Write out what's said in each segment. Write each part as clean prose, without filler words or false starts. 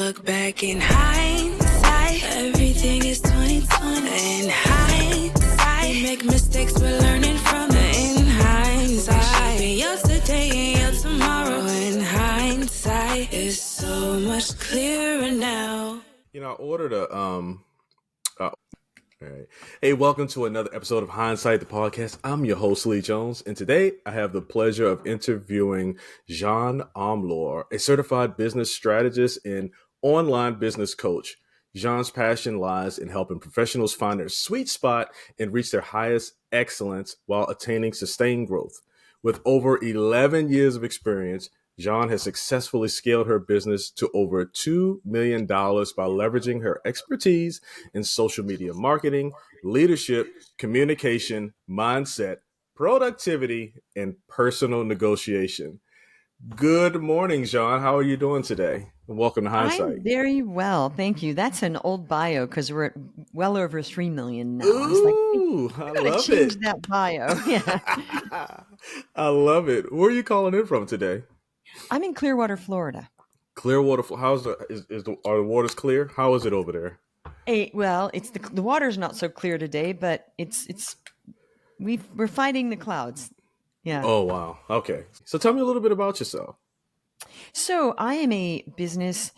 look back in hindsight, everything is 2020. In hindsight, we make mistakes, we're learning from it. In hindsight, be yesterday and your tomorrow. In hindsight, it's so much clearer now. I ordered all right. Hey, welcome to another episode of Hindsight the Podcast. I'm your host, Lee Jones, and today I have the pleasure of interviewing Jeanne Omlor, a certified business strategist and online business coach. Jeanne's passion lies in helping professionals find their sweet spot and reach their highest excellence while attaining sustained growth. With over 11 years of experience, Jeanne has successfully scaled her business to over $2 million by leveraging her expertise in social media marketing, leadership, communication, mindset, productivity, and personal negotiation. Good morning, Jeanne. How are you doing today? And welcome to Hindsight. I'm very well. Thank you. That's an old bio because we're at well over 3 million now. I love change it. That bio. Yeah. I love it. Where are you calling in from today? I'm in Clearwater, Florida. Clearwater. Are the waters clear? How is it over there? Well, it's the water's not so clear today, but we're fighting the clouds. Yeah. Oh wow. Okay. So tell me a little bit about yourself. So I am a business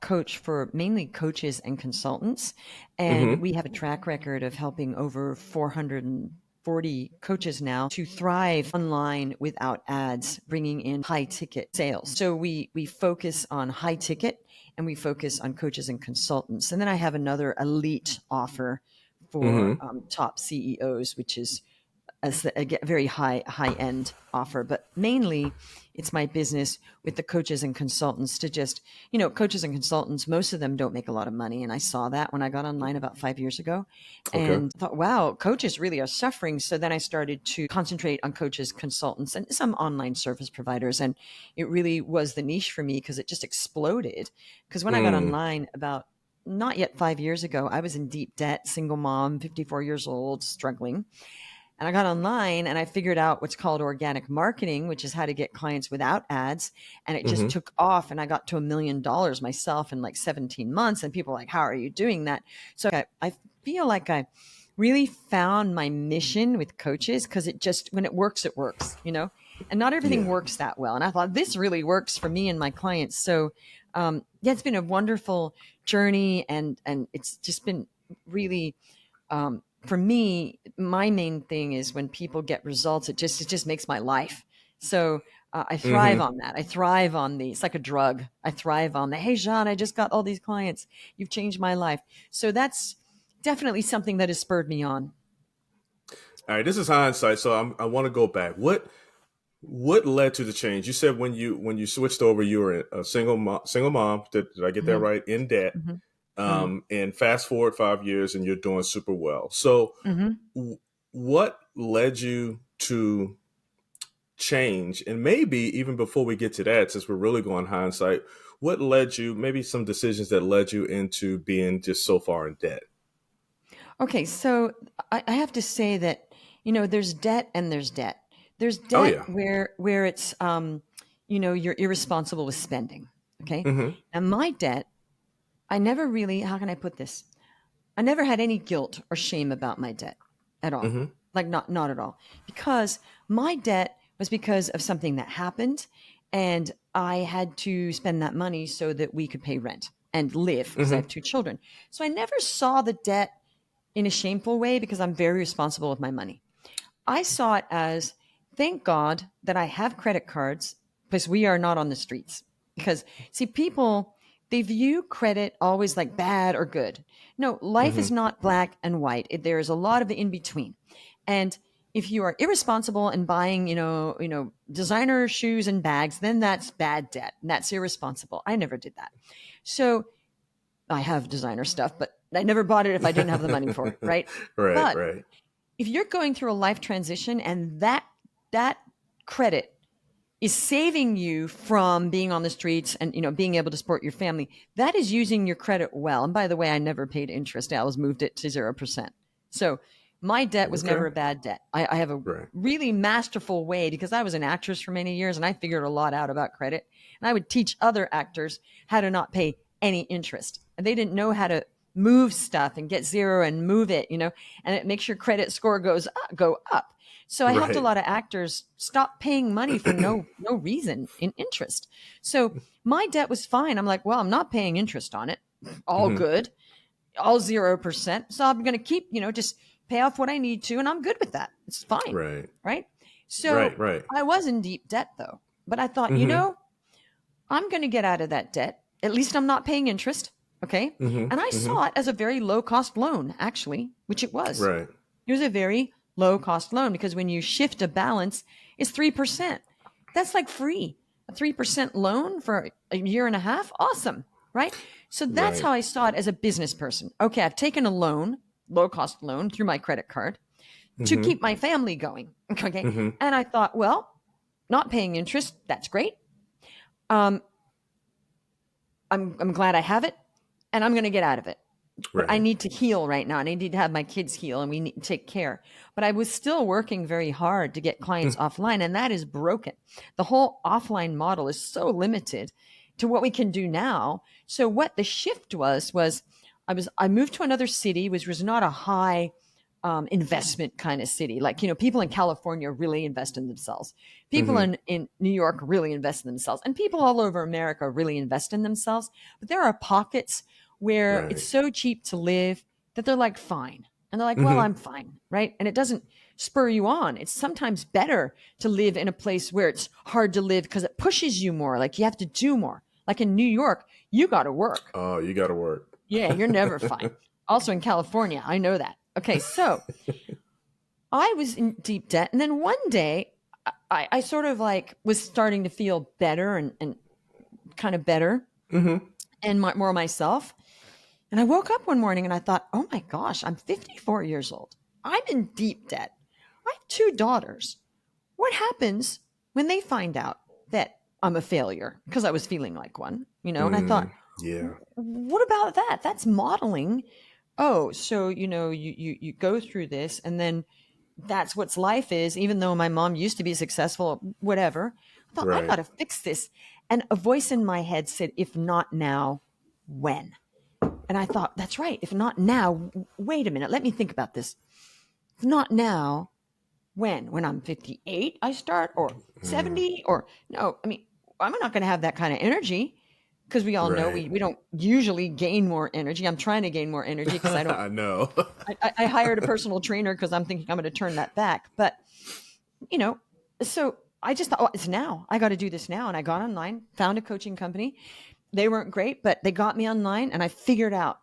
coach for mainly coaches and consultants, and we have a track record of helping over 440 coaches now to thrive online without ads, bringing in high ticket sales. So we focus on high ticket and we focus on coaches and consultants. And then I have another elite offer for top CEOs, which is a very high end offer. But mainly it's my business with the coaches and consultants to just, coaches and consultants, most of them don't make a lot of money. And I saw that when I got online about 5 years ago and thought, wow, coaches really are suffering. So then I started to concentrate on coaches, consultants, and some online service providers. And it really was the niche for me because it just exploded. Because when I got online about not yet 5 years ago, I was in deep debt, single mom, 54 years old, struggling. And I got online and I figured out what's called organic marketing, which is how to get clients without ads. And it just took off. And I got to $1 million myself in like 17 months. And people were like, how are you doing that? So I feel like I really found my mission with coaches because when it works, and not everything works that well. And I thought this really works for me and my clients. So it's been a wonderful journey and it's just been really, for me, my main thing is when people get results, it just makes my life. So I thrive on that. I thrive on it's like a drug. I thrive on hey, Jeanne, I just got all these clients. You've changed my life. So that's definitely something that has spurred me on. All right, this is hindsight. So I want to go back. What led to the change? You said when you switched over, you were a single mom. Did I get that right? In debt. And fast forward 5 years and you're doing super well. So what led you to change? And maybe even before we get to that, since we're really going hindsight, what led you, maybe some decisions that led you into being just so far in debt? Okay. So I have to say that, there's debt and there's debt. There's debt where it's, you're irresponsible with spending. Okay. And my debt, I never really, how can I put this? I never had any guilt or shame about my debt at all. Like not at all. Because my debt was because of something that happened and I had to spend that money so that we could pay rent and live because I have 2 children. So I never saw the debt in a shameful way because I'm very responsible with my money. I saw it as, thank God that I have credit cards because we are not on the streets. Because see, people, they view credit always like bad or good. No, life is not black and white. There is a lot of in between. And if you are irresponsible and buying, designer shoes and bags, then that's bad debt. And that's irresponsible. I never did that. So I have designer stuff, but I never bought it if I didn't have the money for it. Right. Right. If you're going through a life transition and that credit is saving you from being on the streets and, being able to support your family, that is using your credit well. And by the way, I never paid interest. I always moved it to 0%. So my debt was never a bad debt. I have a really masterful way because I was an actress for many years and I figured a lot out about credit. And I would teach other actors how to not pay any interest. And they didn't know how to move stuff and get zero and move it, and it makes your credit score go up. So I helped a lot of actors stop paying money for no reason in interest. So my debt was fine. I'm like, well, I'm not paying interest on it. All good, all 0%. So I'm going to keep, just pay off what I need to. And I'm good with that. It's fine. Right. So I was in deep debt though, but I thought, I'm going to get out of that debt. At least I'm not paying interest. Okay. And I saw it as a very low cost loan, actually, which it was. Right. It was a very low cost loan because when you shift a balance, it's 3%. That's like free. A 3% loan for a year and a half. Awesome. Right. So that's how I saw it as a business person. Okay. I've taken a loan, low cost loan through my credit card to keep my family going. Okay. And I thought, well, not paying interest. That's great. I'm glad I have it. And I'm going to get out of it. But I need to heal right now. And I need to have my kids heal and we need to take care. But I was still working very hard to get clients offline. And that is broken. The whole offline model is so limited to what we can do now. So what the shift was I moved to another city, which was not a high investment kind of city. Like, people in California really invest in themselves. People in New York really invest in themselves. And people all over America really invest in themselves. But there are pockets where it's so cheap to live that they're like, fine. And they're like, well, I'm fine. Right. And it doesn't spur you on. It's sometimes better to live in a place where it's hard to live because it pushes you more. Like you have to do more. Like in New York, you got to work. Oh, you got to work. Yeah. You're never fine. Also in California, I know that. Okay. So I was in deep debt. And then one day I sort of like was starting to feel better and kind of better and more myself. And I woke up one morning and I thought, oh my gosh, I'm 54 years old. I'm in deep debt. I have 2 daughters. What happens when they find out that I'm a failure? Because I was feeling like one, and I thought, what about that? That's modeling. Oh, so, you go through this and then that's what life is, even though my mom used to be successful, whatever. I thought, I got to fix this. And a voice in my head said, if not now, when? And I thought, that's right. If not now, wait a minute. Let me think about this. If not now, when? When I'm 58, I start, or 70, or no. I mean, I'm not going to have that kind of energy because we all know we don't usually gain more energy. I'm trying to gain more energy because I don't. I know. I hired a personal trainer because I'm thinking I'm going to turn that back. But, so I just thought, it's now. I got to do this now. And I got online, found a coaching company. They weren't great, but they got me online and I figured out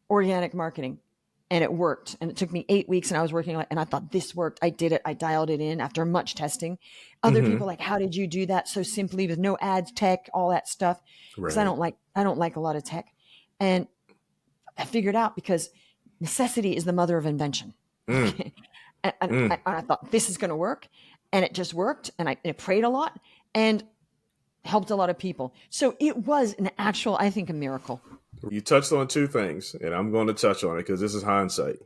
organic marketing and it worked. And it took me 8 weeks and I was working on it and I thought this worked. I did it. I dialed it in after much testing. Other people like, how did you do that so simply with no ads, tech, all that stuff? Because I don't like a lot of tech. And I figured out because necessity is the mother of invention. and I thought this is going to work. And it just worked. And I prayed a lot and helped a lot of people. So it was an actual, I think, a miracle. You touched on 2 things, and I'm going to touch on it because this is hindsight.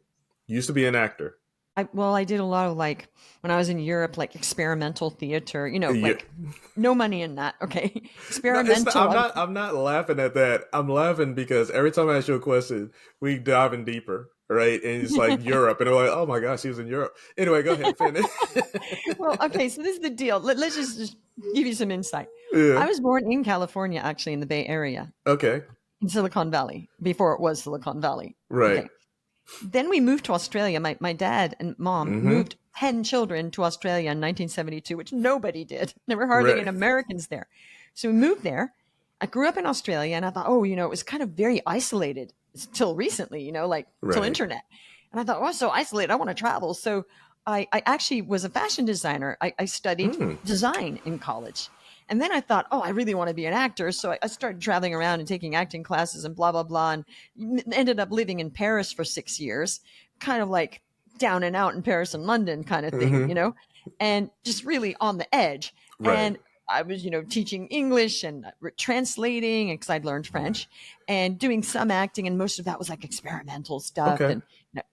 You used to be an actor. I did a lot of when I was in Europe, experimental theater, no money in that. Okay. Experimental. No, I'm not laughing at that. I'm laughing because every time I ask you a question, we dive in deeper. Right. And it's like Europe. And we're like, oh my gosh, he was in Europe. Anyway, go ahead, finish. Well, okay. So this is the deal. Let's just give you some insight. Yeah. I was born in California, actually, in the Bay Area. Okay. In Silicon Valley, before it was Silicon Valley. Right. Okay. Then we moved to Australia. My dad and mom moved 10 children to Australia in 1972, which nobody did. There were hardly any Americans there. So we moved there. I grew up in Australia and I thought, it was kind of very isolated till recently, till internet. And I thought, oh, so isolated. I want to travel. So I actually was a fashion designer. I studied design in college. And then I thought, I really want to be an actor. So I started traveling around and taking acting classes and blah, blah, blah. And ended up living in Paris for 6 years, kind of like down and out in Paris and London kind of thing, and just really on the edge. Right. And I was, teaching English and translating because I'd learned French and doing some acting. And most of that was experimental stuff and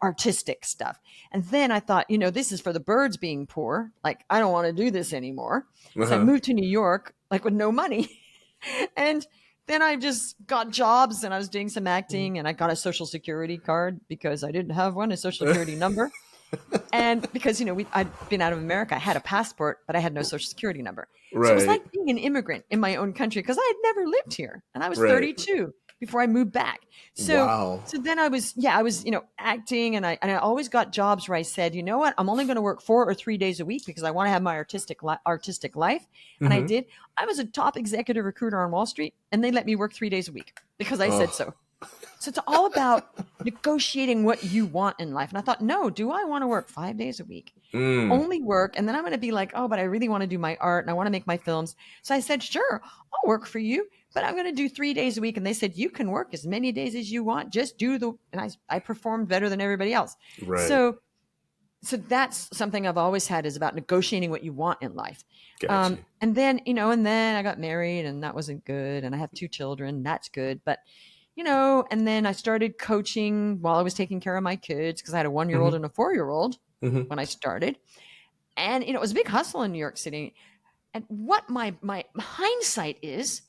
artistic stuff. And then I thought, this is for the birds being poor. I don't want to do this anymore. So I moved to New York, with no money. And then I just got jobs and I was doing some acting and I got a social security card because I didn't have one, a social security number. And because, I'd been out of America, I had a passport, but I had no social security number. So it was Right. like being an immigrant in my own country because I had never lived here. And I was Right. 32 before I moved back. So, Wow. so then I was, acting and I always got jobs where I said, you know what, I'm only going to work 4 or 3 days a week because I want to have my artistic life. And I Mhm. did. I was a top executive recruiter on Wall Street and they let me work 3 days a week because I said so. So it's all about negotiating what you want in life. And I thought, no, do I want to work 5 days a week? Only work. And then I'm going to be like, oh, but I really want to do my art and I want to make my films. So I said, sure, I'll work for you, but I'm going to do 3 days a week. And they said, you can work as many days as you want. Just do and I performed better than everybody else. Right. So that's something I've always had, is about negotiating what you want in life. Gotcha. And then I got married and that wasn't good. And I have 2 children. That's good. But and then I started coaching while I was taking care of my kids because I had a 1-year-old and a 4-year-old when I started. And, it was a big hustle in New York City. And what my hindsight is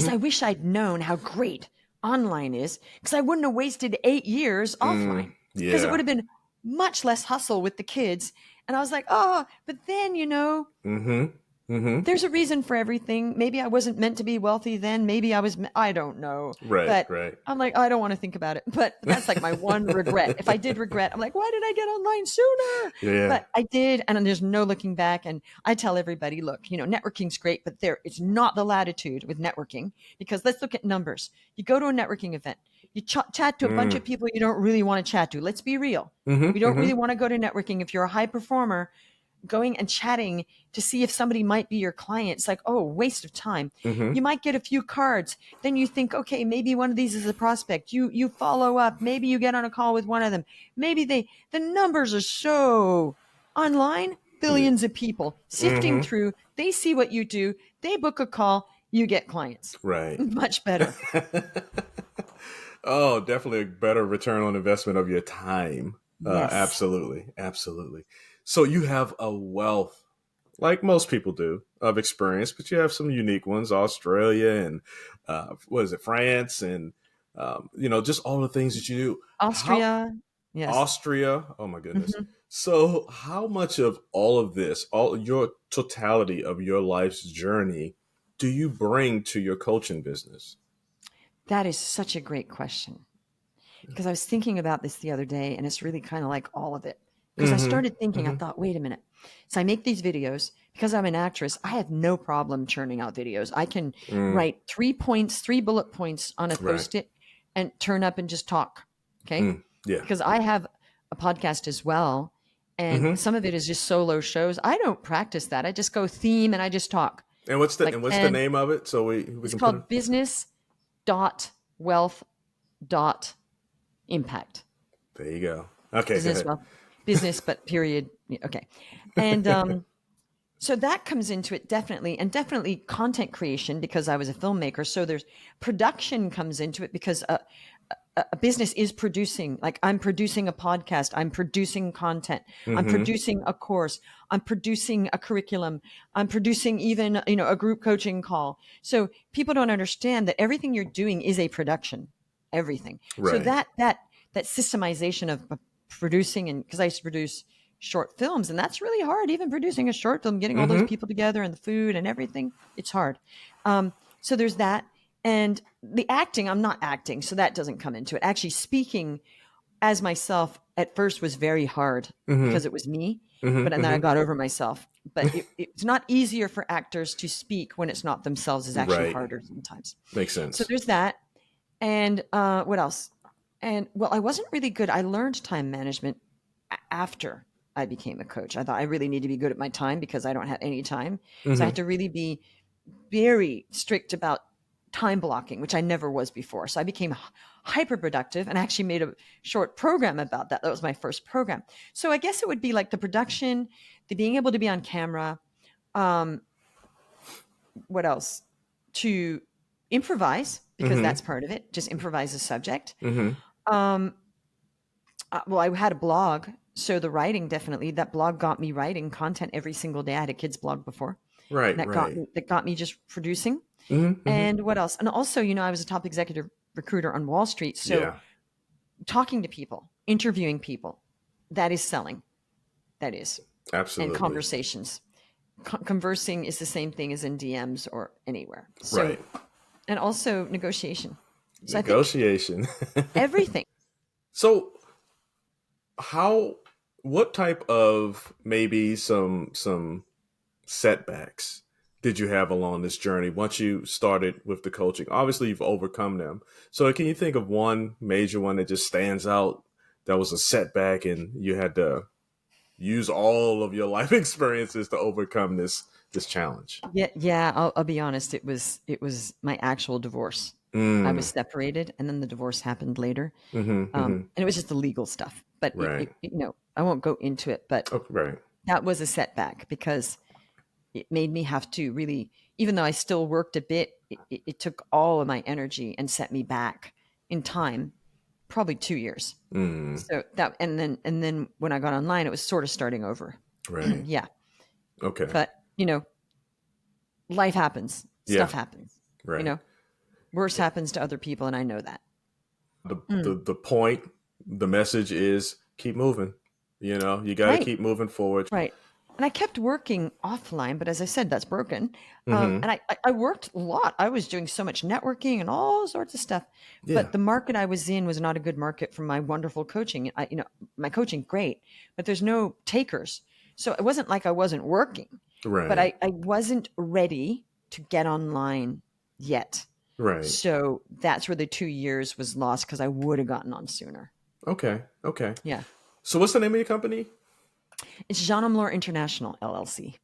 I wish I'd known how great online is because I wouldn't have wasted 8 years offline because it would have been much less hustle with the kids. And I was like, oh, but then, there's a reason for everything. Maybe I wasn't meant to be wealthy then. Maybe I don't know. Right. But I'm like, I don't want to think about it. But that's like my one regret. If I did regret, I'm like, why did I get online sooner? Yeah. But I did. And there's no looking back. And I tell everybody, look, networking's great, but it's not the latitude with networking, because let's look at numbers. You go to a networking event, you chat to a bunch of people you don't really want to chat to. Let's be real. We don't really want to go to networking. If you're a high performer, going and chatting to see if somebody might be your client, it's like, oh, waste of time. You might get a few cards. Then you think, okay, maybe one of these is a prospect. You follow up. Maybe you get on a call with one of them. Maybe the numbers are so online, billions of people sifting through. They see what you do. They book a call. You get clients. Right. Much better. Oh, definitely a better return on investment of your time. Yes. Absolutely. So you have a wealth, like most people do, of experience, but you have some unique ones: Australia and France, and just all the things that you do. Austria. Yes. Austria. Oh my goodness. So how much of all of this, all your totality of your life's journey, do you bring to your coaching business? That is such a great question, because I was thinking about this the other day, and it's really kind of like all of it. Because I started thinking, I thought, wait a minute. So I make these videos because I'm an actress. I have no problem churning out videos. I can write 3 bullet points on a Post-it and turn up and just talk. Okay. Yeah. Because I have a podcast as well. And some of it is just solo shows. I don't practice that. I just go theme and I just talk. And what's the name of it? So we it's can called business.wealth.impact. There you go. Okay. Business wealth. Business, but period. Okay. And so that comes into it definitely, and definitely content creation, because I was a filmmaker. So there's production comes into it, because a business is producing, like I'm producing a podcast, I'm producing content, I'm producing a course, I'm producing a curriculum, I'm producing even, a group coaching call. So people don't understand that everything you're doing is a production, everything. Right. So that systemization of producing, and because I used to produce short films, and that's really hard. Even producing a short film, getting all those people together and the food and everything, it's hard. So there's that. And the acting, I'm not acting, so that doesn't come into it. Actually, speaking as myself at first was very hard because it was me, but then I got over myself. But it's not easier for actors to speak when it's not themselves. It's actually harder sometimes. Makes sense. So there's that. And what else? And well, I wasn't really good. I learned time management after I became a coach. I thought I really need to be good at my time because I don't have any time. So I had to really be very strict about time blocking, which I never was before. So I became hyper productive and actually made a short program about that. That was my first program. So I guess it would be like the production, the being able to be on camera. What else? To improvise, because that's part of it. Just improvise a subject. Well, I had a blog, so the writing, definitely, that blog got me writing content every single day. I had a kids blog before. Right. That got me just producing. And what else? And also, I was a top executive recruiter on Wall Street. So talking to people, interviewing people, that is selling. That is. Absolutely. And conversations. Conversing is the same thing as in DMs or anywhere. So, and also negotiation. So negotiation. Everything. So what type of maybe some setbacks did you have along this journey once you started with the coaching? Obviously, you've overcome them. So can you think of one major one that just stands out that was a setback and you had to use all of your life experiences to overcome this challenge? Yeah. I'll be honest. It was my actual divorce. I was separated, and then the divorce happened later. And it was just the legal stuff. But I won't go into it. But that was a setback because it made me have to really, even though I still worked a bit, it took all of my energy and set me back in time, probably 2 years. So that, and then when I got online, it was sort of starting over. Right. Yeah. Okay. But life happens. Stuff happens. Right. Worse happens to other people, and I know that. The point, the message is keep moving. You got to keep moving forward. Right. And I kept working offline, but as I said, that's broken. And I worked a lot. I was doing so much networking and all sorts of stuff. Yeah. But the market I was in was not a good market for my wonderful coaching. My coaching, great, but there's no takers. So it wasn't like I wasn't working. Right. But I wasn't ready to get online yet. Right. So that's where the 2 years was lost because I would have gotten on sooner. Okay. Yeah. So what's the name of your company? It's Jeanne Omlor International, LLC.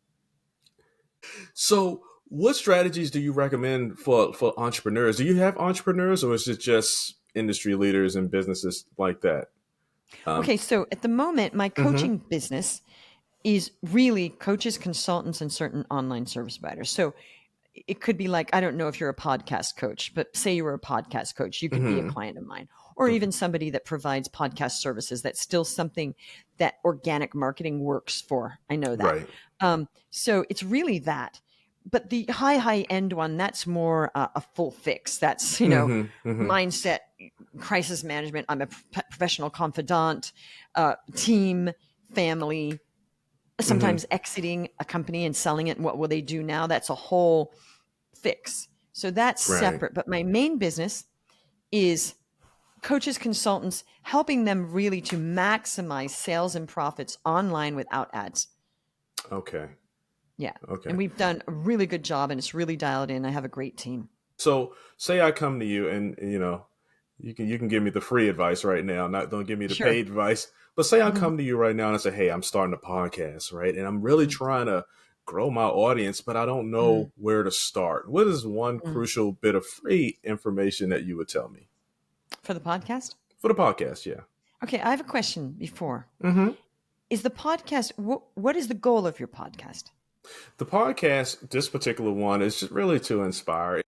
So what strategies do you recommend for entrepreneurs? Do you have entrepreneurs, or is it just industry leaders and businesses like that? Okay. So at the moment, my coaching business is really coaches, consultants, and certain online service providers. So it could be like, I don't know if you're a podcast coach, but say you were a podcast coach, you could be a client of mine, or even somebody that provides podcast services. That's still something that organic marketing works for. I know that. Right. So it's really that. But the high end one, that's more a full fix. That's, mindset, crisis management. I'm a professional confidant, team, family, sometimes exiting a company and selling it. And what will they do now? That's a whole fix. So that's separate. But my main business is coaches, consultants, helping them really to maximize sales and profits online without ads. Okay. Yeah. Okay. And we've done a really good job, and it's really dialed in. I have a great team. So say I come to you and, you can give me the free advice right now. Don't give me the paid advice. But say I come to you right now and I say, hey, I'm starting a podcast, right? And I'm really trying to grow my audience, but I don't know where to start. What is one crucial bit of free information that you would tell me? For the podcast? For the podcast, yeah. Okay, I have a question before. Is the podcast, what is the goal of your podcast? The podcast, this particular one, is just really to inspire.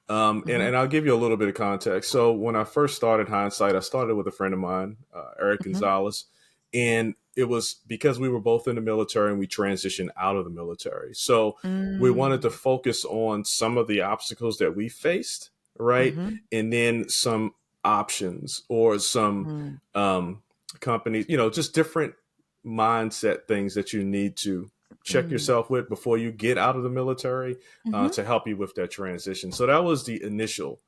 And I'll give you a little bit of context. So when I first started Hindsight, I started with a friend of mine, Eric Gonzalez. And it was because we were both in the military and we transitioned out of the military. So we wanted to focus on some of the obstacles that we faced, right? And then some options or some companies, just different mindset things that you need to check yourself with before you get out of the military to help you with that transition. So that was the initial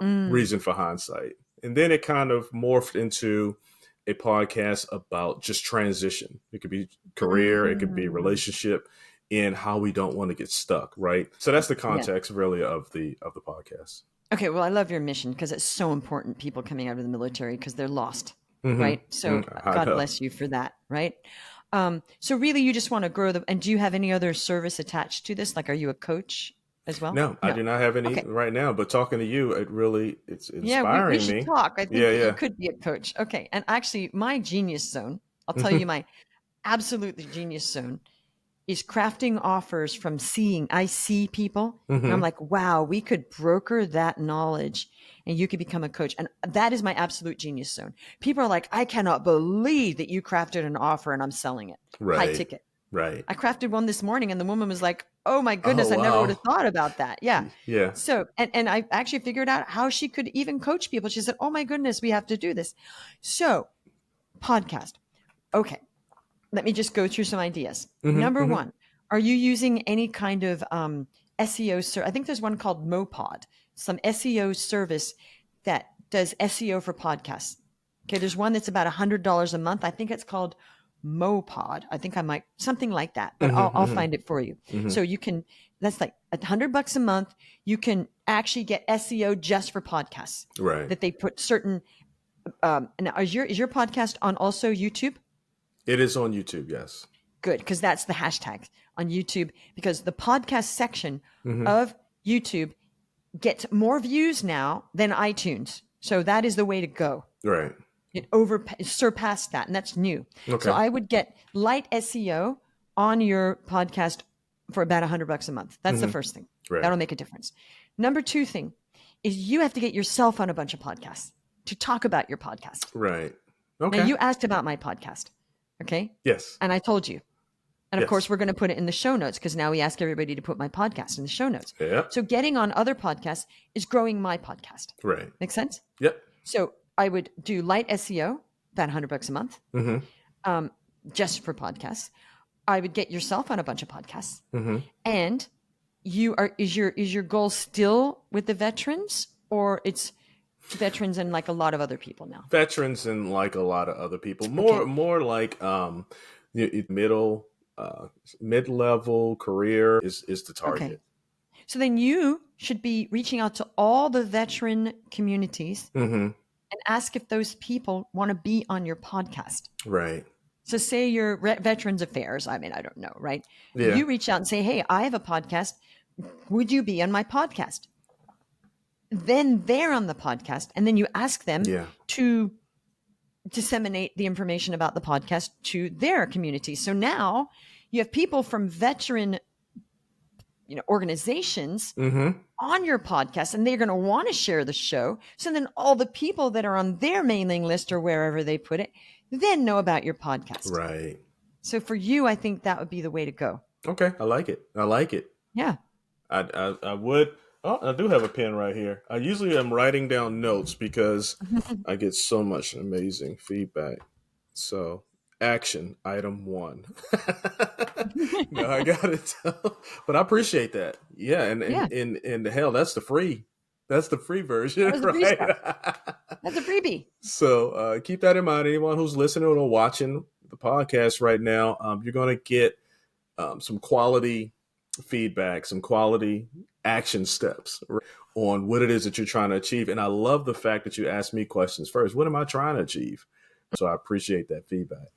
reason for Hindsight. And then it kind of morphed into a podcast about just transition. It could be career, it could be relationship, and how we don't want to get stuck, right? So that's the context really of the podcast. Okay, well, I love your mission because it's so important, people coming out of the military, because they're lost, right? So God bless you for that, right? So really you just want to grow and do you have any other service attached to this? Like, are you a coach as well? No, I do not have any right now, but talking to you, it's inspiring me. Yeah, we should talk. I think you could be a coach. Okay. And actually my genius zone, I'll tell you my absolutely genius zone is crafting offers from I see people and I'm like, wow, we could broker that knowledge and you could become a coach. And that is my absolute genius zone. People are like, I cannot believe that you crafted an offer and I'm selling it. Right. High ticket. Right. I crafted one this morning and the woman was like, oh my goodness, Oh, I never would wow. have thought about that. Yeah. Yeah. So, and I actually figured out how she could even coach people. She said, oh my goodness, we have to do this. So podcast. Okay. Let me just go through some ideas. Number one, are you using any kind of SEO? I think there's one called Mopod, some SEO service that does SEO for podcasts. Okay. There's one that's about $100 a month. I think it's called Mopod. I think I might, something like that, but I'll find it for you. So you can, that's like $100 a month. You can actually get SEO just for podcasts. Right. That they put certain, now is your podcast on also YouTube? It is on YouTube, yes. Good, because that's the hashtag on YouTube, because the podcast section of YouTube gets more views now than iTunes. So that is the way to go. Right. It surpassed that, and that's new. Okay. So I would get light SEO on your podcast for about $100 a month. That's the first thing. Right. That'll make a difference. Number two thing is you have to get yourself on a bunch of podcasts to talk about your podcast. Right. Okay. Now, you asked about my podcast. Okay. Yes. And I told you. And of Yes. course, we're going to put it in the show notes because now we ask everybody to put my podcast in the show notes. Yep. So getting on other podcasts is growing my podcast. Right. Make sense? Yep. So I would do light SEO, about $100 a month, just for podcasts. I would get yourself on a bunch of podcasts. And is your goal still with the veterans, or it's veterans and like a lot of other people now? Veterans and like a lot of other people. More like mid-level career is the target. Okay. So then you should be reaching out to all the veteran communities and ask if those people want to be on your podcast. Right. So say you're Veterans Affairs. I mean, I don't know, right? Yeah. You reach out and say, hey, I have a podcast. Would you be on my podcast? Then they're on the podcast. And then you ask them to disseminate the information about the podcast to their community. So now you have people from veteran organizations on your podcast, and they're going to want to share the show. So then all the people that are on their mailing list or wherever they put it, then know about your podcast. Right. So for you, I think that would be the way to go. Okay. I like it. Yeah. I would. Oh, I do have a pen right here. I usually am writing down notes because I get so much amazing feedback. So, action item 1. No, I got it. But I appreciate that. Yeah, and hell, that's the free version, That was the free right? stuff. That's a freebie. So keep that in mind. Anyone who's listening or watching the podcast right now, you're going to get some quality feedback, some quality action steps on what it is that you're trying to achieve. And I love the fact that you asked me questions first. What am I trying to achieve? So I appreciate that feedback.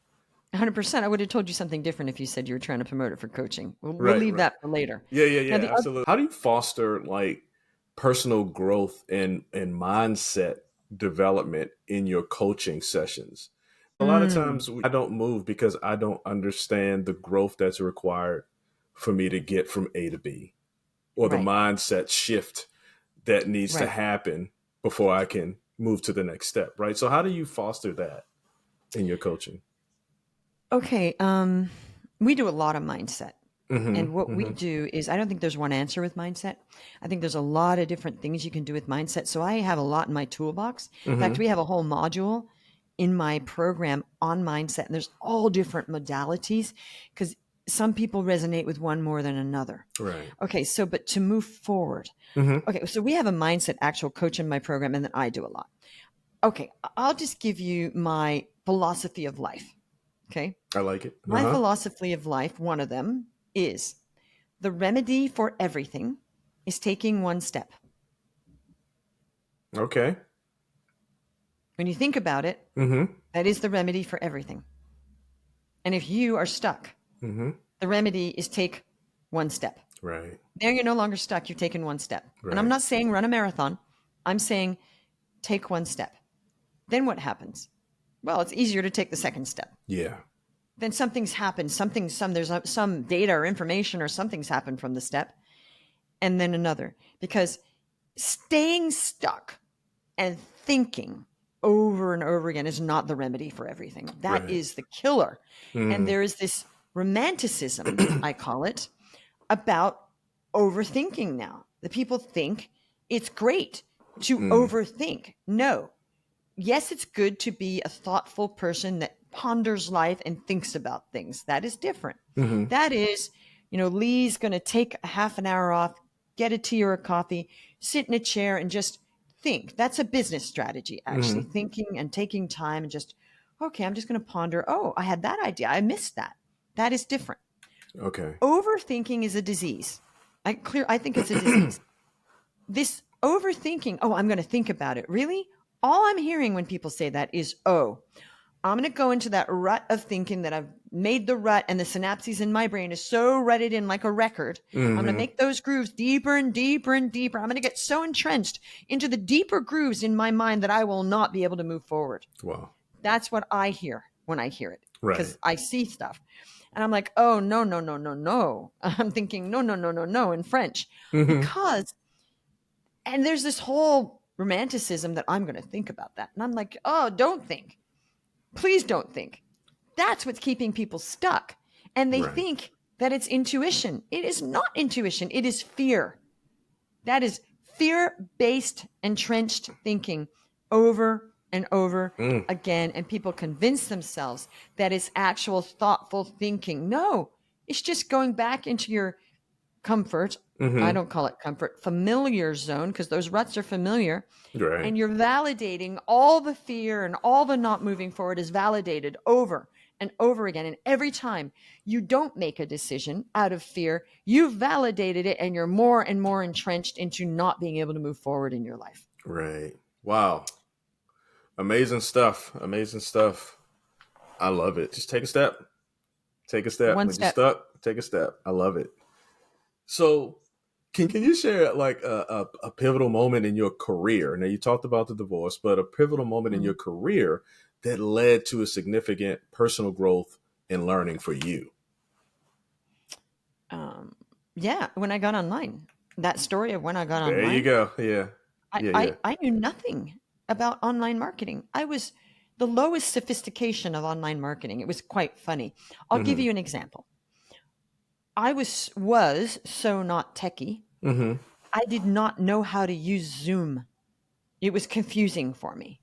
100%. I would have told you something different if you said you were trying to promote it for coaching. We'll leave that for later. Yeah, absolutely. How do you foster like personal growth and mindset development in your coaching sessions? A lot of times I don't move because I don't understand the growth that's required for me to get from A to B, or the mindset shift that needs to happen before I can move to the next step, right? So how do you foster that in your coaching? Okay. We do a lot of mindset. And what we do is, I don't think there's one answer with mindset. I think there's a lot of different things you can do with mindset. So I have a lot in my toolbox. In fact, we have a whole module in my program on mindset, and there's all different modalities because some people resonate with one more than another. Right. Okay. So, but to move forward. Okay. So we have a mindset actual coach in my program, and then I do a lot. Okay. I'll just give you my philosophy of life. Okay. I like it. My philosophy of life, one of them is the remedy for everything is taking one step. Okay. When you think about it, that is the remedy for everything. And if you are stuck, the remedy is take one step. Right. There you're no longer stuck. You've taken one step. Right. And I'm not saying run a marathon. I'm saying take one step. Then what happens? Well, it's easier to take the second step. Yeah. Then something's happened. There's some data or information or something's happened from the step. And then another. Because staying stuck and thinking over and over again is not the remedy for everything. That is the killer. And there is this romanticism, I call it, about overthinking now. The people think it's great to overthink. No. Yes, it's good to be a thoughtful person that ponders life and thinks about things. That is different. That is, Lee's going to take a half an hour off, get a tea or a coffee, sit in a chair and just think. That's a business strategy, actually. Thinking and taking time and just, okay, I'm just going to ponder. Oh, I had that idea. I missed that. That is different. Okay. Overthinking is a disease. I think it's a disease. This overthinking, I'm going to think about it. Really? All I'm hearing when people say that is, I'm going to go into that rut of thinking that I've made the rut and the synapses in my brain is so rutted in like a record. I'm going to make those grooves deeper and deeper and deeper. I'm going to get so entrenched into the deeper grooves in my mind that I will not be able to move forward. Wow. That's what I hear when I hear it. Right. Because I see stuff. And I'm like, oh, no, no, no, no, no. I'm thinking, no, no, no, no, no in French. Because, and there's this whole romanticism that I'm going to think about that. And I'm like, oh, don't think. Please don't think. That's what's keeping people stuck. And they think that it's intuition. It is not intuition. It is fear. That is fear-based, entrenched thinking over and over again. And people convince themselves that it's actual thoughtful thinking. No, it's just going back into your comfort. I don't call it comfort, familiar zone, because those ruts are familiar. Right. And you're validating all the fear and all the not moving forward is validated over and over again. And every time you don't make a decision out of fear, you've validated it and you're more and more entrenched into not being able to move forward in your life. Right. Wow. Amazing stuff. Amazing stuff. I love it. Just take a step. Take a step. When you're stuck, take a step. I love it. So can you share like a pivotal moment in your career? Now you talked about the divorce, but a pivotal moment in your career that led to a significant personal growth and learning for you. Yeah. When I got online, that story of when I got online. There you go. Yeah. I knew nothing about online marketing. I was the lowest sophistication of online marketing. It was quite funny. I'll give you an example. I was so not techie. I did not know how to use Zoom. It was confusing for me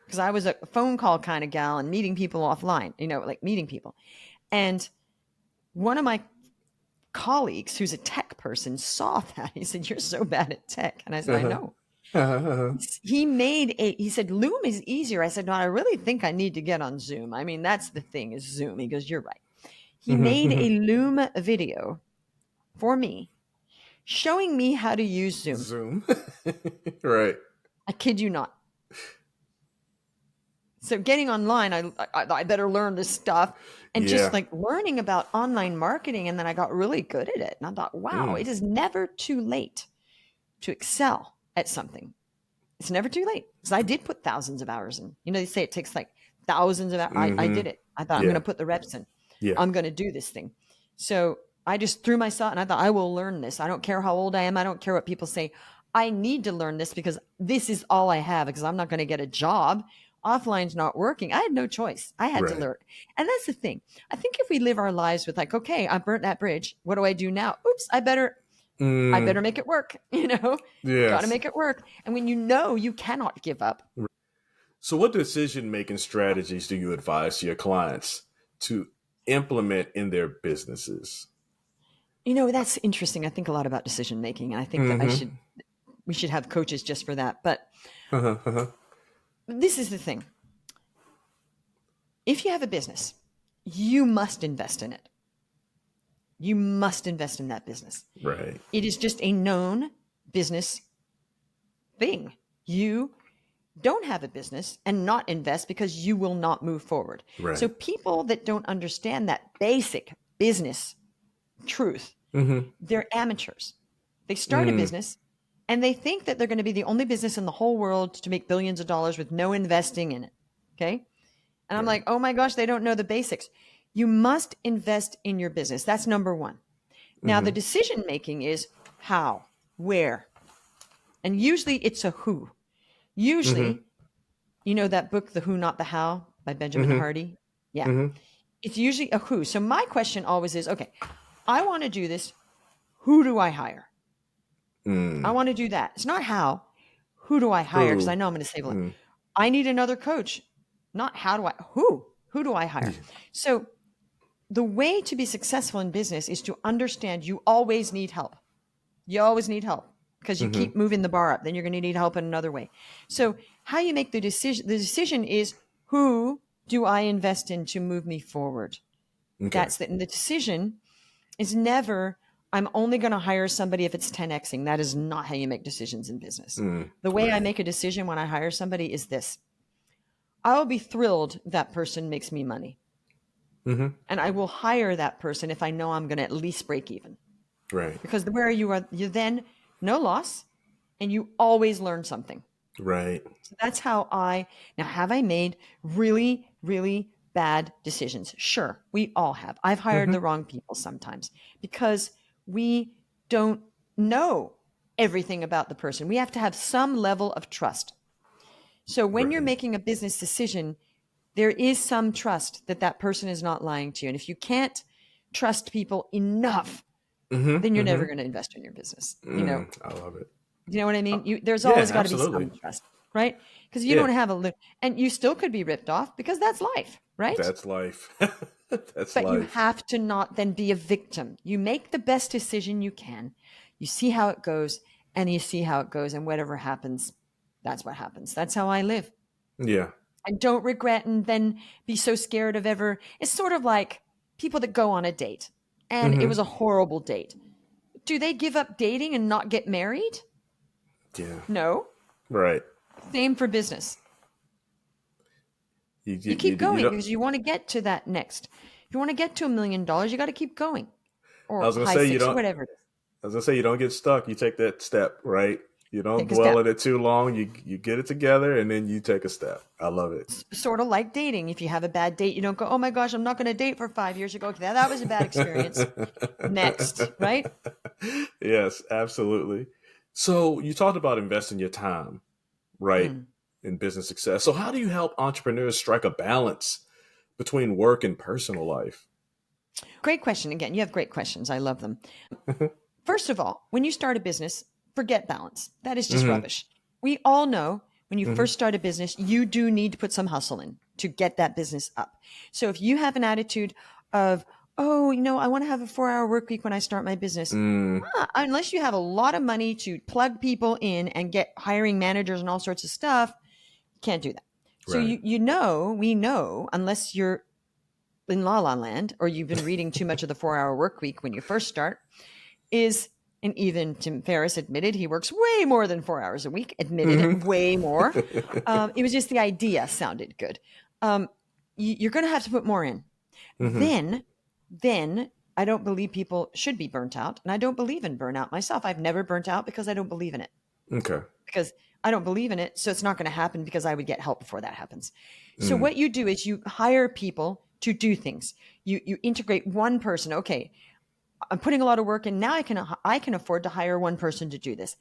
because I was a phone call kind of gal and meeting people offline, like meeting people. And one of my colleagues who's a tech person saw that. He said, "You're so bad at tech." And I said, "I know." He said, "Loom is easier." I said, "No, I really think I need to get on Zoom. I mean, that's the thing is Zoom." He goes, "You're right." He made a Loom video for me, showing me how to use Zoom. Right. I kid you not. So getting online, I better learn this stuff. And just like learning about online marketing. And then I got really good at it. And I thought, wow, it is never too late to excel at something. It's never too late. Because I did put thousands of hours in. They say it takes like thousands of hours. I did it. I thought I'm going to put the reps in. Yeah. I'm going to do this thing. So I just threw myself and I thought, I will learn this. I don't care how old I am. I don't care what people say. I need to learn this because this is all I have because I'm not going to get a job. Offline's not working. I had no choice. I had to learn. And that's the thing. I think if we live our lives with like, okay, I burnt that bridge. What do I do now? Oops, I better make it work. Got to make it work. And when you cannot give up. So what decision-making strategies do you advise to your clients to implement in their businesses? That's interesting. I think a lot about decision making. I think that we should have coaches just for that. But this is the thing. If you have a business, you must invest in it. You must invest in that business. Right. It is just a known business thing. You don't have a business and not invest because you will not move forward. Right. So people that don't understand that basic business truth, they're amateurs. They start a business and they think that they're going to be the only business in the whole world to make billions of dollars with no investing in it. Okay. And I'm like, oh my gosh, they don't know the basics. You must invest in your business. That's number one. Now the decision making is how, where, and usually it's a who. Usually, that book, The Who, Not the How by Benjamin Hardy. Yeah. It's usually a who. So my question always is, okay, I want to do this. Who do I hire? I want to do that. It's not how. Who do I hire? Because I know I'm going to save a lot. I need another coach. Not how do I, who? Who do I hire? So the way to be successful in business is to understand you always need help. You always need help because you keep moving the bar up. Then you're going to need help in another way. So how you make the decision is, who do I invest in to move me forward? Okay. And the decision is never, I'm only going to hire somebody if it's 10xing. That is not how you make decisions in business. The way I make a decision when I hire somebody is this. I will be thrilled that person makes me money. And I will hire that person if I know I'm going to at least break even. Right. Because where you are, you then no loss and you always learn something. Right. So that's how have I made really, really bad decisions? Sure. We all have. I've hired the wrong people sometimes because we don't know everything about the person. We have to have some level of trust. So when you're making a business decision, there is some trust that person is not lying to you. And if you can't trust people enough, then you're never going to invest in your business. You know, I love it. You know what I mean? There's always got to be some trust, right? Because you don't have and you still could be ripped off because that's life, right? That's life. But you have to not then be a victim. You make the best decision you can. You see how it goes and and whatever happens, that's what happens. That's how I live. Yeah. And don't regret and then be so scared of ever. It's sort of like people that go on a date and it was a horrible date. Do they give up dating and not get married? Yeah. No. Right. Same for business. You keep going because you want to get to that next. If you want to get to $1 million, you got to keep going. Or I was going to say whatever it is. I was going to say you don't get stuck. You take that step, right? You don't dwell in it too long. You get it together and then you take a step. I love it. Sort of like dating. If you have a bad date, you don't go, oh my gosh, I'm not going to date for 5 years. You go, okay, that was a bad experience. Next, right? Yes, absolutely. So you talked about investing your time, right, in business success. So how do you help entrepreneurs strike a balance between work and personal life? Great question. Again, you have great questions. I love them. First of all, when you start a business, forget balance. That is just rubbish. We all know when you first start a business, you do need to put some hustle in to get that business up. So if you have an attitude of, oh, I want to have a 4-hour work week when I start my business. Unless you have a lot of money to plug people in and get hiring managers and all sorts of stuff, you can't do that. Right. So we know, unless you're in La La Land or you've been reading too much of the 4-hour work week when you first start, and even Tim Ferriss admitted he works way more than 4 hours a week, way more. It was just the idea sounded good. You're going to have to put more in. Then I don't believe people should be burnt out. And I don't believe in burnout myself. I've never burnt out because I don't believe in it. Okay. Because I don't believe in it. So it's not going to happen because I would get help before that happens. So what you do is you hire people to do things. You integrate one person. Okay, I'm putting a lot of work in. Now I can afford to hire one person to do this.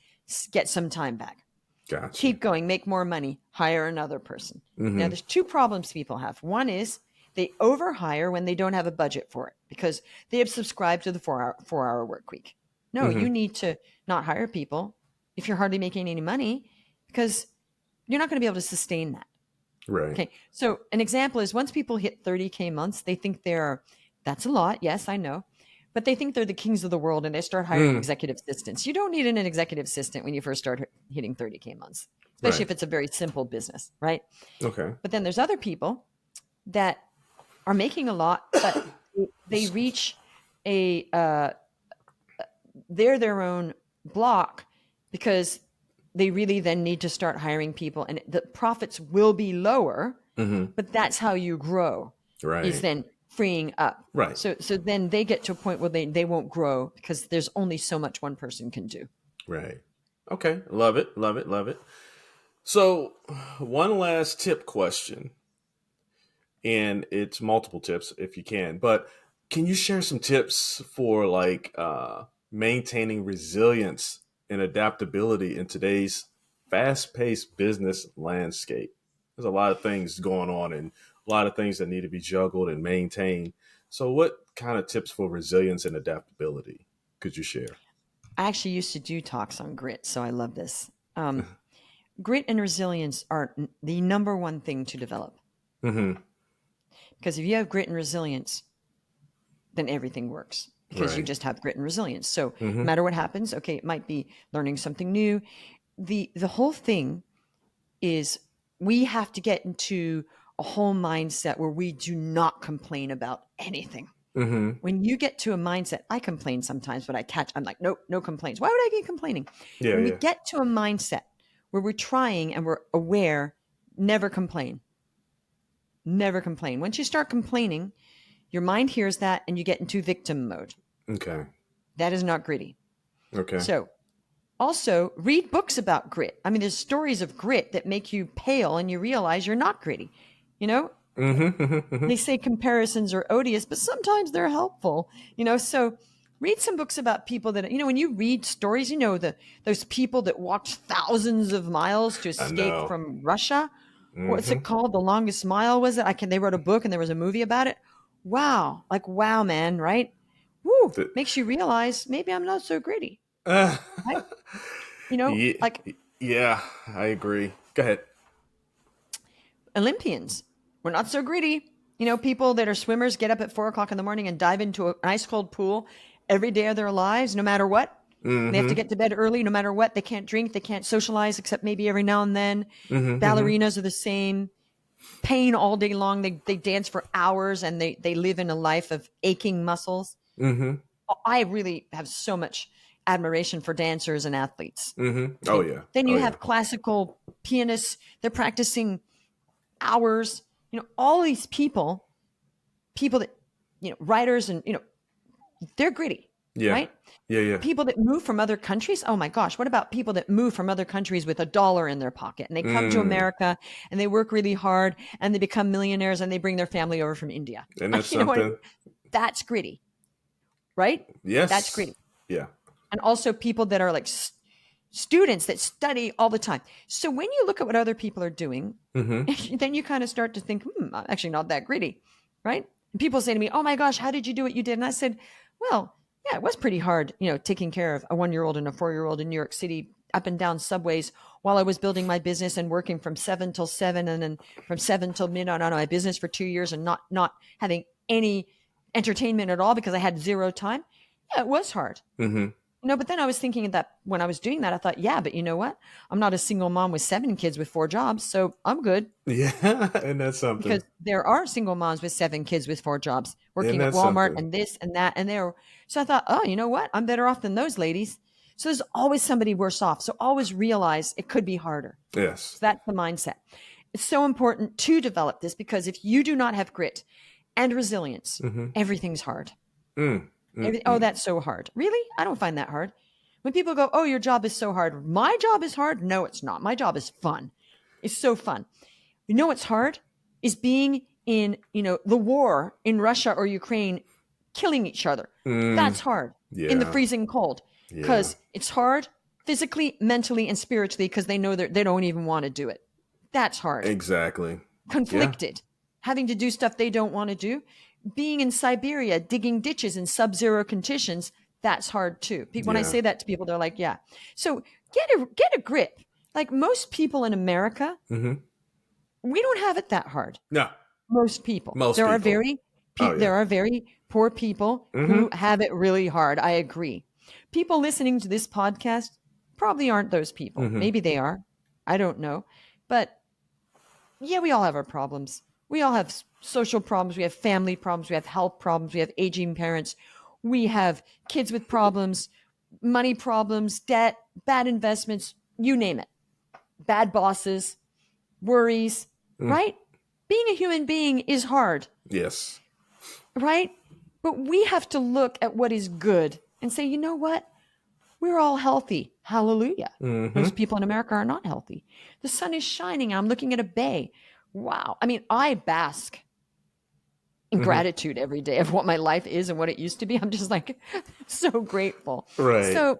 Get some time back. Gotcha. Keep going. Make more money. Hire another person. Now there's two problems people have. One is they overhire when they don't have a budget for it because they have subscribed to the 4-hour work week. No, you need to not hire people if you're hardly making any money because you're not going to be able to sustain that. Right. Okay. So an example is once people hit 30K months, they think that's a lot. Yes, I know. But they think they're the kings of the world and they start hiring executive assistants. You don't need an executive assistant when you first start hitting 30K months, especially if it's a very simple business, right? Okay. But then there's other people that are making a lot, but they reach they're their own block because they really then need to start hiring people and the profits will be lower, but that's how you grow, is then freeing up. Right. So then they get to a point where they won't grow because there's only so much one person can do. Right. Okay. Love it. Love it. Love it. So one last tip question. And it's multiple tips if you can, but can you share some tips for maintaining resilience and adaptability in today's fast-paced business landscape? there's a lot of things going on and a lot of things that need to be juggled and maintained. So what kind of tips for resilience and adaptability could you share? I actually used to do talks on grit, so I love this. Grit and resilience are the number one thing to develop. Mm-hmm. Because if you have grit and resilience, then everything works because you just have grit and resilience. So no matter what happens, okay, it might be learning something new. The whole thing is we have to get into a whole mindset where we do not complain about anything. Mm-hmm. When you get to a mindset, I complain sometimes, but I'm like, nope, no complaints. Why would I be complaining? Yeah, When we get to a mindset where we're trying and we're aware, never complain. Never complain. Once you start complaining, your mind hears that and you get into victim mode. Okay. That is not gritty. Okay. So also read books about grit. I mean, there's stories of grit that make you pale and you realize you're not gritty. You know, they say comparisons are odious, but sometimes they're helpful, you know, so read some books about people that, you know, when you read stories, you know, those people that walked thousands of miles to escape from Russia. What's it called? The Longest Mile, was it? They wrote a book and there was a movie about it. Wow. Like, wow, man. Right. Woo. Makes you realize maybe I'm not so gritty. Right? You know, yeah, I agree. Go ahead. Olympians, we're not so gritty. You know, people that are swimmers get up at 4:00 in the morning and dive into an ice cold pool every day of their lives, no matter what. They have to get to bed early, no matter what. They can't drink. They can't socialize except maybe every now and then. Ballerinas are the same. Pain all day long. They dance for hours and they live in a life of aching muscles. I really have so much admiration for dancers and athletes. Oh, yeah. Then you have classical pianists. They're practicing hours. You know, all these people that, you know, writers and, you know, they're gritty. Yeah. Right? Yeah. People that move from other countries. Oh my gosh. What about people that move from other countries with $1 in their pocket and they come to America and they work really hard and they become millionaires and they bring their family over from India? And that's something. That's gritty. Right? Yes. That's gritty. Yeah. And also people that are like students that study all the time. So when you look at what other people are doing, then you kind of start to think, I'm actually not that gritty. Right? And people say to me, oh my gosh, how did you do what you did? And I said, well, yeah, it was pretty hard, you know, taking care of a 1-year-old and a 4-year-old in New York City, up and down subways while I was building my business and working from 7 till 7 and then from 7 till midnight on my business for 2 years and not having any entertainment at all because I had zero time. Yeah, it was hard. You know, but then I was thinking that when I was doing that, I thought, yeah, but you know what? I'm not a single mom with 7 kids with 4 jobs, so I'm good. Yeah, and that's something. Because there are single moms with 7 kids with 4 jobs working at Walmart and this and that and there. So I thought, oh, you know what? I'm better off than those ladies. So there's always somebody worse off. So always realize it could be harder. Yes. So that's the mindset. It's so important to develop this because if you do not have grit and resilience, everything's hard. Oh, that's so hard. Really? I don't find that hard. When people go, oh, your job is so hard. My job is hard. No, it's not. My job is fun. It's so fun. You know what's hard is being in, you know, the war in Russia or Ukraine, killing each other. That's hard in the freezing cold because it's hard physically, mentally, and spiritually because they know that they don't even want to do it. That's hard. Exactly. Conflicted, having to do stuff they don't want to do. Being in Siberia, digging ditches in sub-zero conditions, that's hard too. When I say that to people, they're like, yeah. So get a grip. Like most people in America, we don't have it that hard. No. Most people. There are very poor people who have it really hard. I agree. People listening to this podcast probably aren't those people. Maybe they are. I don't know. But yeah, we all have our problems. We all have social problems. We have family problems. We have health problems. We have aging parents. We have kids with problems, money problems, debt, bad investments, you name it. Bad bosses, worries, right? Being a human being is hard. Yes. Right? But we have to look at what is good and say, you know what? We're all healthy. Hallelujah. Most people in America are not healthy. The sun is shining. I'm looking at a bay. Wow. I mean, I bask in gratitude every day of what my life is and what it used to be. I'm just like so grateful. Right. So,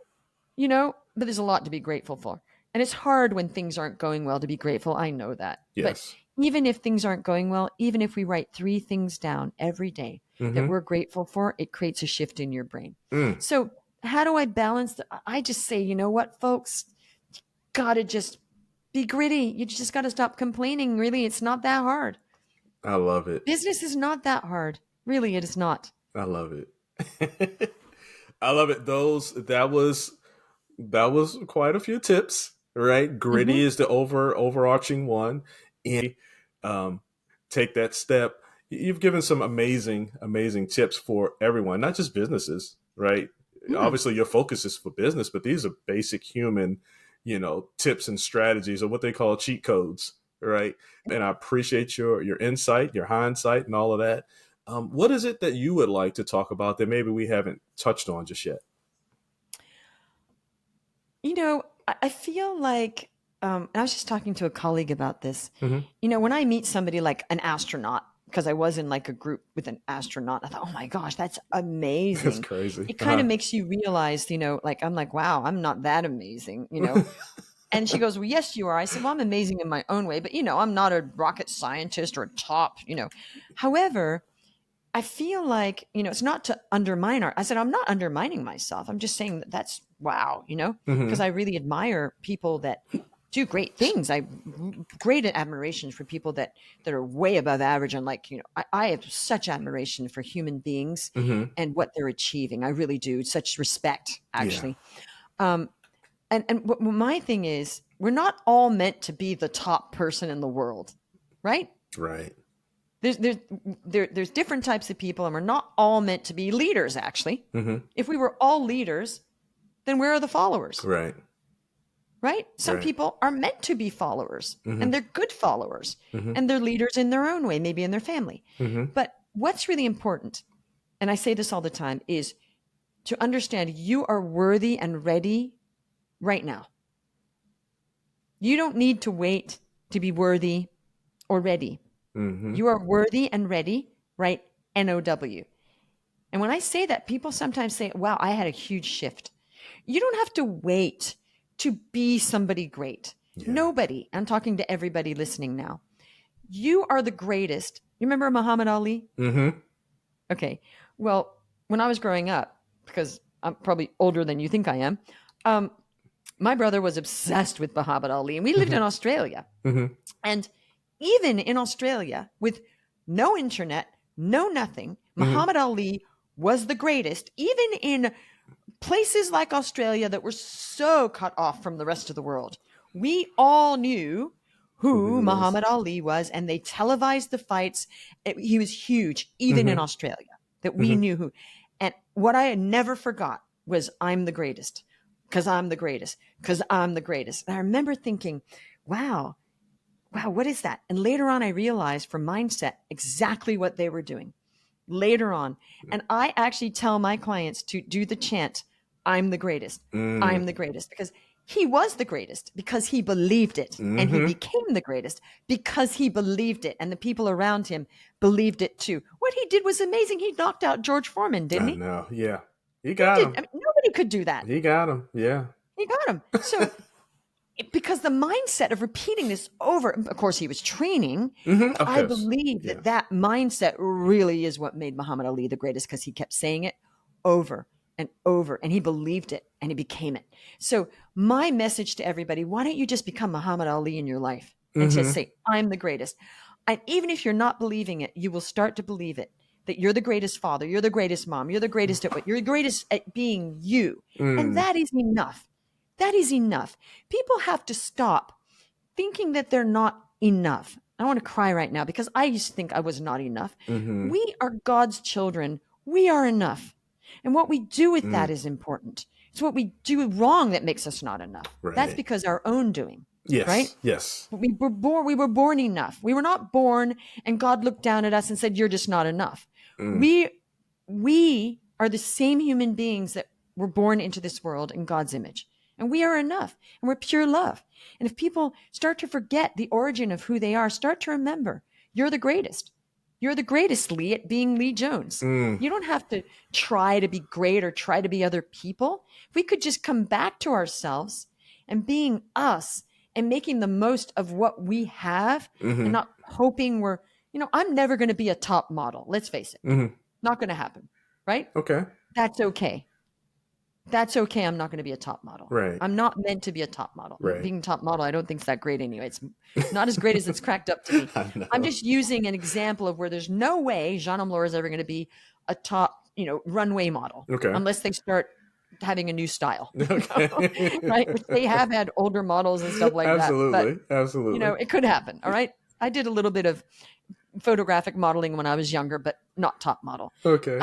you know, but there's a lot to be grateful for. And it's hard when things aren't going well to be grateful. I know that. Yes. But even if things aren't going well, even if we write 3 things down every day that we're grateful for, it creates a shift in your brain. So how do I balance? I just say, you know what, folks, got to just be gritty. You just got to stop complaining. Really, it's not that hard. I love it. Business is not that hard. Really, it is not. I love it. I love it. That was quite a few tips, right? Gritty is the overarching one. And take that step. You've given some amazing tips for everyone, not just businesses, right? Obviously your focus is for business, but these are basic human, tips and strategies, or what they call cheat codes, right? And I appreciate your insight, your hindsight, and all of that. What is it that you would like to talk about that maybe we haven't touched on just yet? I feel like, I was just talking to a colleague about this. When I meet somebody like an astronaut, because I was in like a group with an astronaut, I thought, oh my gosh, that's amazing. That's crazy. It kind of makes you realize, I'm like, wow, I'm not that amazing, And she goes, well, yes, you are. I said, well, I'm amazing in my own way, but I'm not a rocket scientist or a top, However, I feel like, it's not to undermine I said, I'm not undermining myself. I'm just saying that's wow, because I really admire people that do great things. I great admiration for people that are way above average. And I have such admiration for human beings and what they're achieving. I really do. Such respect, actually. Yeah. And what my thing is, we're not all meant to be the top person in the world, right? Right. There's different types of people, and we're not all meant to be leaders, actually. If we were all leaders, then where are the followers? Right. Right? Some people are meant to be followers, and they're good followers, and they're leaders in their own way, maybe in their family. But what's really important, and I say this all the time, is to understand you are worthy and ready right now. You don't need to wait to be worthy or ready. You are worthy and ready, right? NOW. And when I say that, people sometimes say, wow, I had a huge shift. You don't have to wait to be somebody great. Yeah. Nobody. I'm talking to everybody listening now. You are the greatest. You remember Muhammad Ali? Okay. Well, when I was growing up, because I'm probably older than you think I am, my brother was obsessed with Muhammad Ali, and we lived in Australia. And even in Australia, with no internet, no nothing, Muhammad Ali was the greatest, even in places like Australia that were so cut off from the rest of the world. We all knew who Muhammad Ali was, and they televised the fights. He was huge, even in Australia, that we knew who. And what I never forgot was, I'm the greatest, because I'm the greatest, because I'm the greatest. And I remember thinking, wow, what is that? And later on, I realized from mindset exactly what they were doing later on. And I actually tell my clients to do the chant, I'm the greatest. I'm the greatest, because he was the greatest because he believed it. And he became the greatest because he believed it. And the people around him believed it too. What he did was amazing. He knocked out George Foreman, didn't he? No, yeah. He got him. I mean, nobody could do that. He got him. Yeah. He got him. So because the mindset of repeating this over, of course, he was training. I believe that mindset really is what made Muhammad Ali the greatest, because he kept saying it over and over, and he believed it, and he became it. So my message to everybody, why don't you just become Muhammad Ali in your life and just say, I'm the greatest. And even if you're not believing it, you will start to believe it, that you're the greatest father, you're the greatest mom, you're the greatest at what, you're the greatest at being you. And that is enough. That is enough. People have to stop thinking that they're not enough. I want to cry right now because I used to think I was not enough. We are God's children. We are enough. And what we do with that is important. It's what we do wrong that makes us not enough. Right. That's because our own doing. Yes. Right? Yes. We were born enough. We were not born and God looked down at us and said, you're just not enough. We are the same human beings that were born into this world in God's image. And we are enough, and we're pure love. And if people start to forget the origin of who they are, start to remember, you're the greatest. You're the greatest, Lee, at being Lee Jones. You don't have to try to be great or try to be other people. If we could just come back to ourselves and being us and making the most of what we have and not hoping we're, I'm never going to be a top model. Let's face it. Not going to happen. Right? Okay. That's okay. That's okay. I'm not going to be a top model. Right. I'm not meant to be a top model. Right. Being a top model, I don't think it's that great anyway. It's not as great as it's cracked up to be. I'm just using an example of where there's no way Jeanne Omlor is ever going to be a top, runway model. Okay. Unless they start having a new style. Okay. Right? Which they have had older models and stuff like Absolutely. that. But, absolutely. it could happen. All right. I did a little bit of photographic modeling when I was younger, but not top model. Okay.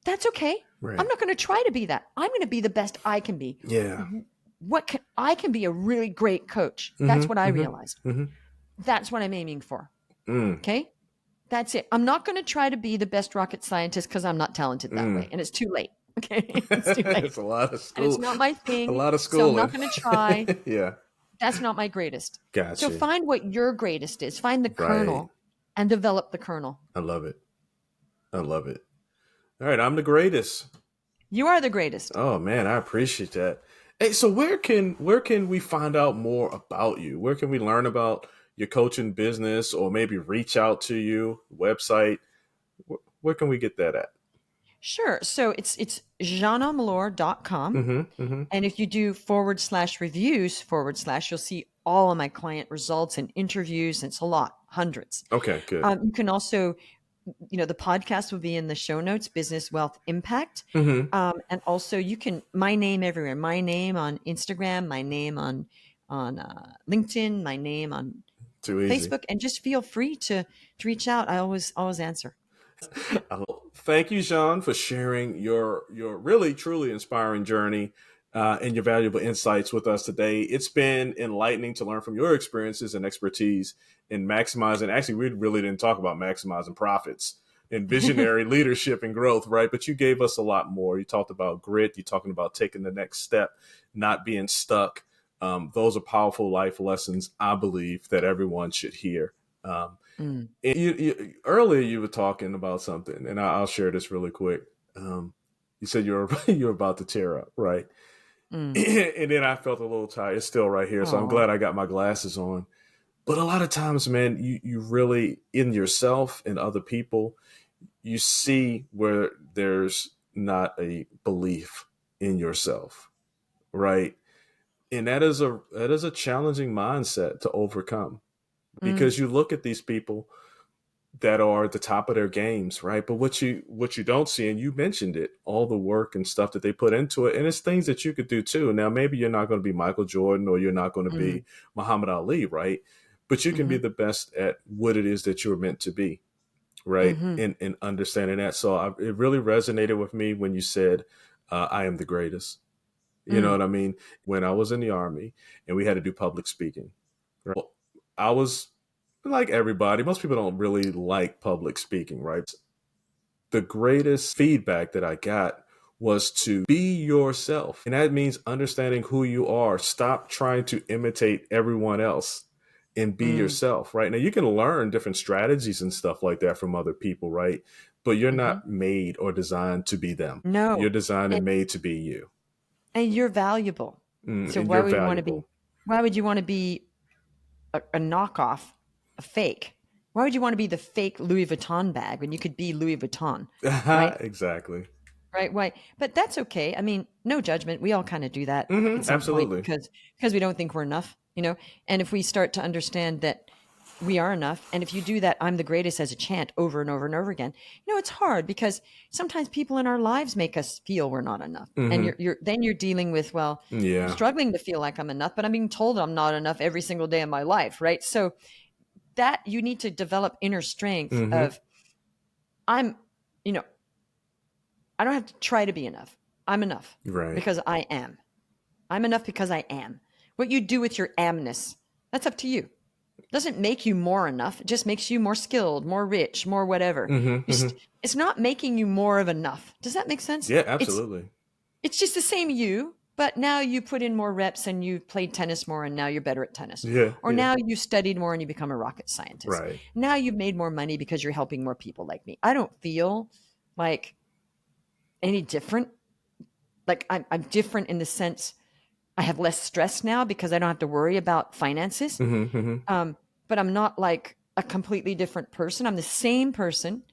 That's okay. Right. I'm not going to try to be that. I'm going to be the best I can be. Yeah. I can be a really great coach. That's what I realized. That's what I'm aiming for. Okay. That's it. I'm not going to try to be the best rocket scientist because I'm not talented that way. And it's too late. Okay. It's too late. It's a lot of school. And it's not my thing. A lot of schooling. So I'm not going to try. Yeah. That's not my greatest. Gotcha. So find what your greatest is. Find the kernel and develop the kernel. I love it. I love it. All right. I'm the greatest. You are the greatest. Oh man, I appreciate that. Hey, so where can we find out more about you? Where can we learn about your coaching business, or maybe reach out to you? Website? Where can we get that at? Sure. So it's jeanneomlor.com. And if you do /reviews / you'll see all of my client results and interviews. And it's a lot, hundreds. Okay, good. You can also, the podcast will be in the show notes, Business Wealth Impact. And also you can, my name everywhere, my name on Instagram, my name on LinkedIn, my name on Facebook, and just feel free to reach out. I always answer. Thank you, Jeanne, for sharing your really, truly inspiring journey and your valuable insights with us today. It's been enlightening to learn from your experiences and expertise in maximizing. Actually, we really didn't talk about maximizing profits and visionary leadership and growth, right? But you gave us a lot more. You talked about grit. You're talking about taking the next step, not being stuck. Those are powerful life lessons, I believe, that everyone should hear. And earlier you were talking about something, and I'll share this really quick. You said you're about to tear up, right? And then I felt a little tired. It's still right here, so I'm glad I got my glasses on. But a lot of times, man, you really, in yourself and other people, you see where there's not a belief in yourself, right? And that is a challenging mindset to overcome, because you look at these people that are at the top of their games, right? But what you don't see, and you mentioned it, all the work and stuff that they put into it, and it's things that you could do too. Now, maybe you're not going to be Michael Jordan, or you're not going to be Muhammad Ali, right? But you can be the best at what it is that you're meant to be, right? And understanding that. So it really resonated with me when you said, I am the greatest. You know what I mean? When I was in the Army and we had to do public speaking, right? Well, I was like everybody. Most people don't really like public speaking, right? The greatest feedback that I got was to be yourself. And that means understanding who you are. Stop trying to imitate everyone else and be yourself, right? Now, you can learn different strategies and stuff like that from other people, right? But you're not made or designed to be them. No. You're designed and made to be you. And you're valuable. So why would you want to be? Why would you want to be a knockoff, a fake? Why would you want to be the fake Louis Vuitton bag when you could be Louis Vuitton? Right? Exactly. Right. Why? But that's okay. I mean, no judgment. We all kind of do that. At some Absolutely. point because we don't think we're enough, And if we start to understand that we are enough, and if you do that, I'm the greatest as a chant over and over and over again, it's hard because sometimes people in our lives make us feel we're not enough, and you're dealing with struggling to feel like I'm enough, but I'm being told I'm not enough every single day of my life, right? So that you need to develop inner strength of I don't have to try to be enough. I'm enough, right? Because I am. I'm enough because I am. What you do with your amness, that's up to you. Doesn't make you more enough. It just makes you more skilled, more rich, more whatever. It's not making you more of enough. Does that make sense? Yeah, absolutely. It's just the same you, but now you put in more reps and you played tennis more and now you're better at tennis. Or now you studied more and you become a rocket scientist. Right. Now you've made more money because you're helping more people like me. I don't feel like any different. Like I'm different in the sense I have less stress now because I don't have to worry about finances. But I'm not like a completely different person. I'm the same person.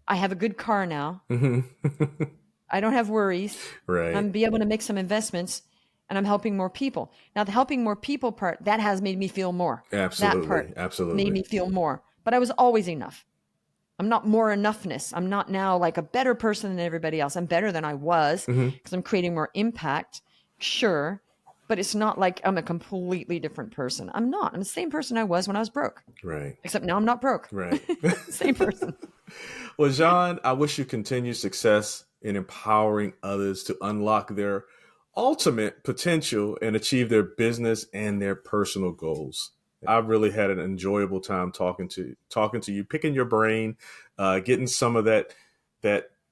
I have a good car now. I don't have worries. Right. I'm be able to make some investments, and I'm helping more people. Now, the helping more people part, that has made me feel more. Absolutely. That part Absolutely. made me feel more. But I was always enough. I'm not more enoughness. I'm not now like a better person than everybody else. I'm better than I was because I'm creating more impact. Sure. But it's not like I'm a completely different person. I'm not. I'm the same person I was when I was broke. Right. Except now I'm not broke. Right. Same person. Well, Jeanne, I wish you continued success in empowering others to unlock their ultimate potential and achieve their business and their personal goals. I've really had an enjoyable time talking to you, picking your brain, getting some of that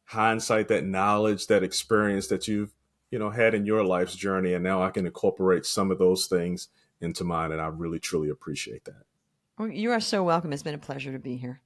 hindsight, that knowledge, that experience that you've had in your life's journey, and now I can incorporate some of those things into mine, and I really truly appreciate that. Well, you are so welcome. It's been a pleasure to be here.